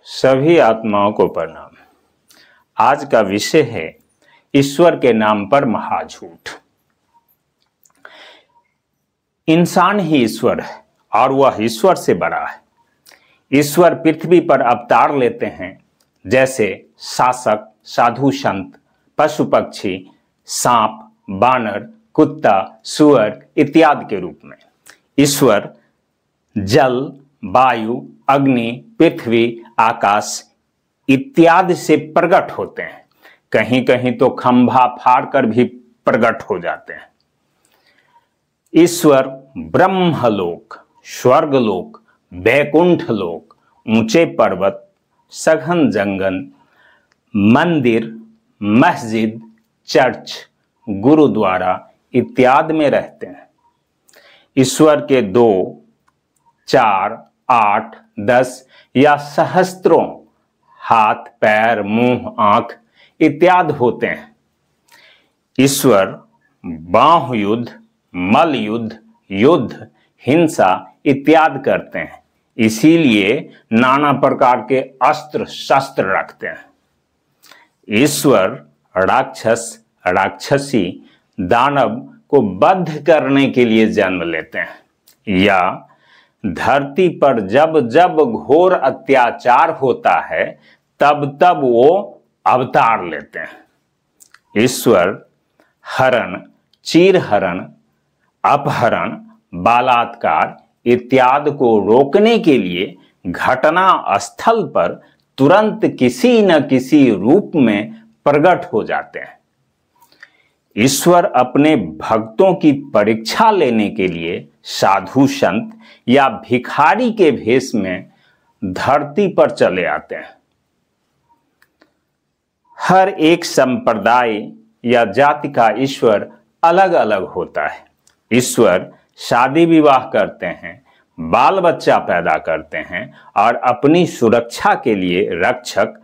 सभी आत्माओं को प्रणाम। आज का विषय है ईश्वर के नाम पर महाझूठ। इंसान ही ईश्वर है और वह ईश्वर से बड़ा है। ईश्वर पृथ्वी पर अवतार लेते हैं जैसे शासक, साधु संत, पशु पक्षी, सांप, बानर, कुत्ता, सुअर इत्यादि के रूप में। ईश्वर जल, वायु, अग्नि, पृथ्वी, आकाश इत्यादि से प्रकट होते हैं। कहीं कहीं तो खंभा फाड़कर भी प्रकट हो जाते हैं। ईश्वर ब्रह्मलोक, स्वर्गलोक, वैकुंठ लोक, ऊंचे पर्वत, सघन जंगल, मंदिर, मस्जिद, चर्च, गुरुद्वारा इत्यादि में रहते हैं। ईश्वर के 2, 4, 8, 10 या सहस्त्रों हाथ, पैर, मुंह, आंख इत्यादि होते हैं। ईश्वर बाह् युद्ध, मल युद्ध, युद्ध, हिंसा इत्यादि करते हैं। इसीलिए नाना प्रकार के अस्त्र शस्त्र रखते हैं। ईश्वर राक्षस, राक्षसी, दानव को वध करने के लिए जन्म लेते हैं या धरती पर जब जब घोर अत्याचार होता है तब तब वो अवतार लेते हैं। ईश्वर हरण, चीरहरण, अपहरण, बलात्कार इत्यादि को रोकने के लिए घटना स्थल पर तुरंत किसी न किसी रूप में प्रकट हो जाते हैं। ईश्वर अपने भक्तों की परीक्षा लेने के लिए साधु संत या भिखारी के भेष में धरती पर चले आते हैं। हर एक संप्रदाय या जाति का ईश्वर अलग अलग होता है। ईश्वर शादी विवाह करते हैं, बाल बच्चा पैदा करते हैं और अपनी सुरक्षा के लिए रक्षक,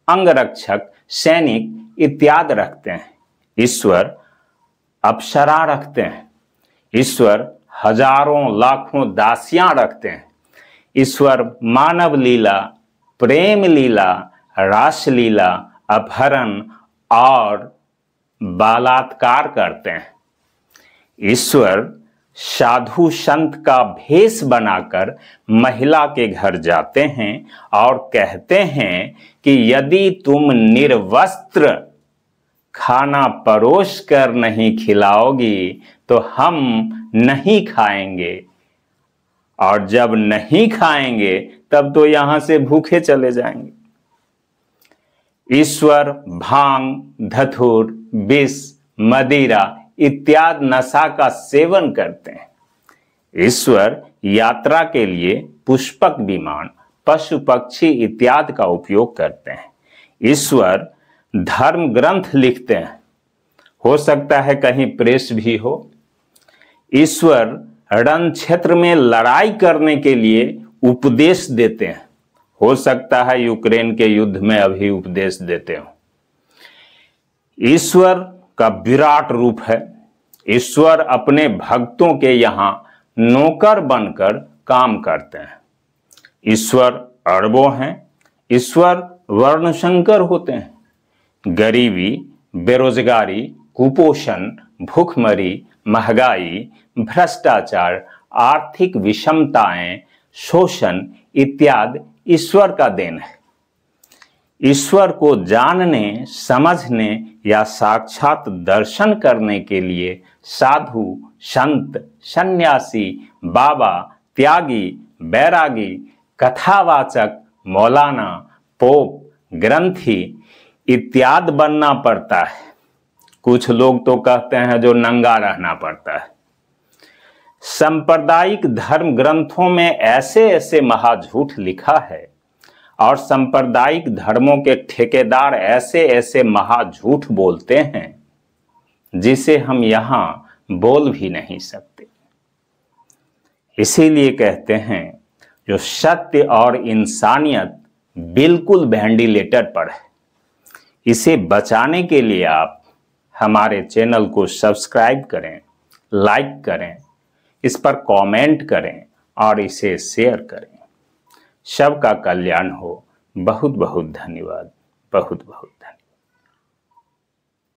अंगरक्षक, सैनिक इत्यादि रखते हैं। ईश्वर अप्सरा रखते हैं। ईश्वर हजारों लाखों दासियां रखते हैं। ईश्वर मानव लीला, प्रेम लीला, रास लीला, अपहरण और बलात्कार करते हैं। ईश्वर साधु संत का भेष बनाकर महिला के घर जाते हैं और कहते हैं कि यदि तुम निर्वस्त्र खाना परोस कर नहीं खिलाओगी तो हम नहीं खाएंगे, और जब नहीं खाएंगे तब तो यहां से भूखे चले जाएंगे। ईश्वर भांग, धतूर, विष, मदिरा इत्यादि नशा का सेवन करते हैं। ईश्वर यात्रा के लिए पुष्पक विमान, पशु पक्षी इत्यादि का उपयोग करते हैं। ईश्वर धर्म ग्रंथ लिखते हैं। हो सकता है कहीं प्रेस भी हो। ईश्वर रण क्षेत्र में लड़ाई करने के लिए उपदेश देते हैं। हो सकता है यूक्रेन के युद्ध में अभी उपदेश देते हो। ईश्वर का विराट रूप है। ईश्वर अपने भक्तों के यहां नौकर बनकर काम करते हैं। ईश्वर अरबों हैं। ईश्वर वर्णशंकर होते हैं। गरीबी, बेरोजगारी, कुपोषण, भूखमरी, महंगाई, भ्रष्टाचार, आर्थिक विषमताएं, शोषण इत्यादि ईश्वर का देन है। ईश्वर को जानने, समझने या साक्षात दर्शन करने के लिए साधु, संत, सन्यासी, बाबा, त्यागी, बैरागी, कथावाचक, मौलाना, पोप, ग्रंथी इत्यादि बनना पड़ता है। कुछ लोग तो कहते हैं जो नंगा रहना पड़ता है। सांप्रदायिक धर्म ग्रंथों में ऐसे ऐसे महाझूठ लिखा है और सांप्रदायिक धर्मों के ठेकेदार ऐसे ऐसे महाझूठ बोलते हैं जिसे हम यहां बोल भी नहीं सकते। इसीलिए कहते हैं जो सत्य और इंसानियत बिल्कुल वेंटिलेटर पर है। इसे बचाने के लिए आप हमारे चैनल को सब्सक्राइब करें, लाइक करें, इस पर कमेंट करें और इसे शेयर करें। सबका कल्याण हो। बहुत बहुत धन्यवाद, बहुत बहुत धन्यवाद।